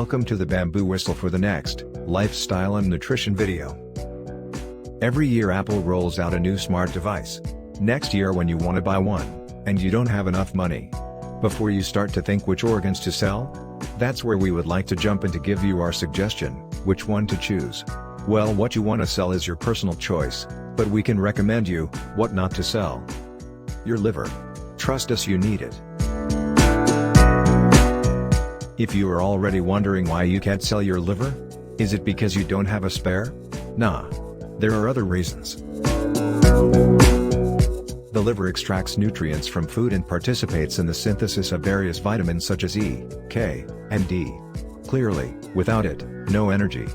Welcome to the Bamboo Whistle for the next lifestyle and nutrition video. Every year Apple rolls out a new smart device. Next year when you want to buy one, and you don't have enough money, before you start to think which organs to sell, that's where we would like to jump in to give you our suggestion, which one to choose. Well, what you want to sell is your personal choice, but we can recommend you what not to sell. Your liver. Trust us, you need it. If you are already wondering why you can't sell your liver, is it because you don't have a spare? Nah. There are other reasons. The liver extracts nutrients from food and participates in the synthesis of various vitamins such as E, K, and D. Clearly, without it, no energy.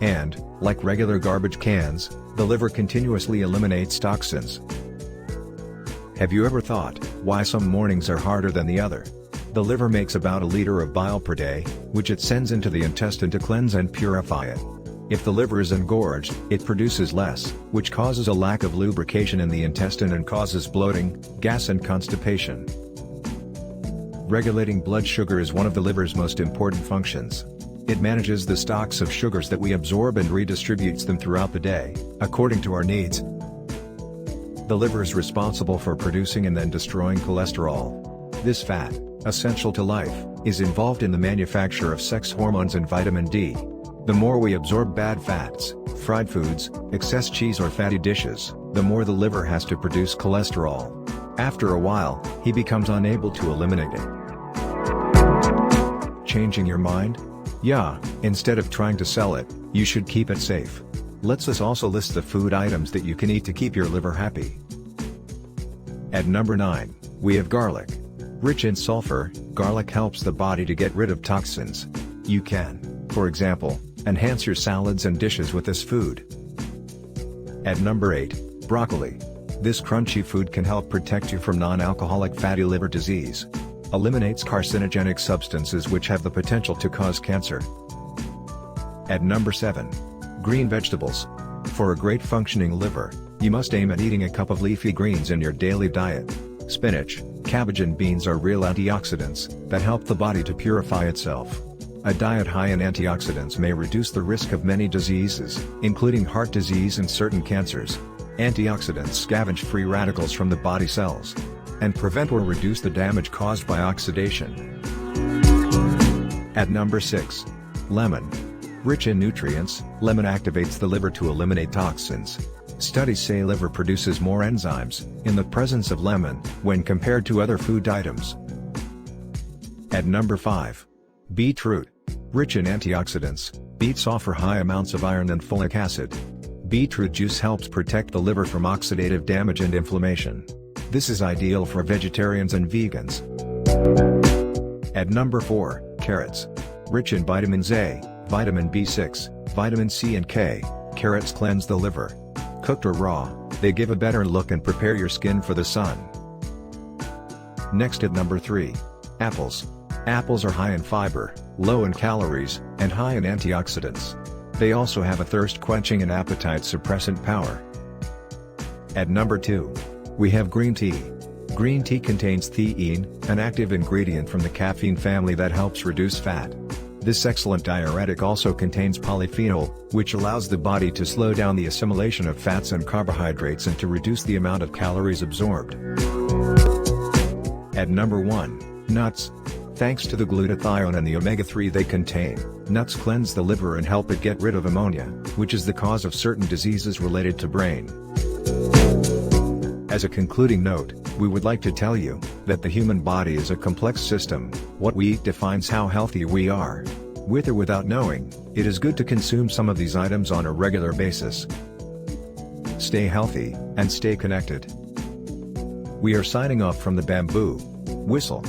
And, like regular garbage cans, the liver continuously eliminates toxins. Have you ever thought why some mornings are harder than the other? The liver makes about a liter of bile per day, which it sends into the intestine to cleanse and purify it. If the liver is engorged, it produces less, which causes a lack of lubrication in the intestine and causes bloating, gas and constipation. Regulating blood sugar is one of the liver's most important functions. It manages the stocks of sugars that we absorb and redistributes them throughout the day, according to our needs. The liver is responsible for producing and then destroying cholesterol. This fat, essential to life, is involved in the manufacture of sex hormones and vitamin D. The more we absorb bad fats, fried foods, excess cheese or fatty dishes, the more the liver has to produce cholesterol. After a while, he becomes unable to eliminate it. Changing your mind? Yeah, instead of trying to sell it, you should keep it safe. Let's also list the food items that you can eat to keep your liver happy. At number 9, we have garlic. Rich in sulfur, garlic helps the body to get rid of toxins. You can, for example, enhance your salads and dishes with this food. At number 8, broccoli. This crunchy food can help protect you from non-alcoholic fatty liver disease. Eliminates carcinogenic substances which have the potential to cause cancer. At number 7, green vegetables. For a great functioning liver, you must aim at eating a cup of leafy greens in your daily diet. Spinach, cabbage and beans are real antioxidants that help the body to purify itself. A diet high in antioxidants may reduce the risk of many diseases, including heart disease and certain cancers. Antioxidants scavenge free radicals from the body cells and prevent or reduce the damage caused by oxidation. At number 6, lemon. Rich in nutrients, lemon activates the liver to eliminate toxins. Studies say liver produces more enzymes in the presence of lemon when compared to other food items. At number 5, beetroot. Rich in antioxidants, beets offer high amounts of iron and folic acid. Beetroot juice helps protect the liver from oxidative damage and inflammation. This is ideal for vegetarians and vegans. At number 4, carrots. Rich in vitamins A, vitamin B6, vitamin C and K, carrots cleanse the liver. Cooked or raw, they give a better look and prepare your skin for the sun. Next at number 3, apples. Apples are high in fiber, low in calories, and high in antioxidants. They also have a thirst-quenching and appetite-suppressant power. At number 2, we have green tea. Green tea contains theine, an active ingredient from the caffeine family that helps reduce fat. This excellent diuretic also contains polyphenol, which allows the body to slow down the assimilation of fats and carbohydrates and to reduce the amount of calories absorbed. At number 1, nuts. Thanks to the glutathione and the omega-3 they contain, nuts cleanse the liver and help it get rid of ammonia, which is the cause of certain diseases related to brain. As a concluding note, we would like to tell you that the human body is a complex system. What we eat defines how healthy we are. With or without knowing, it is good to consume some of these items on a regular basis. Stay healthy, and stay connected. We are signing off from the Bamboo Whistle.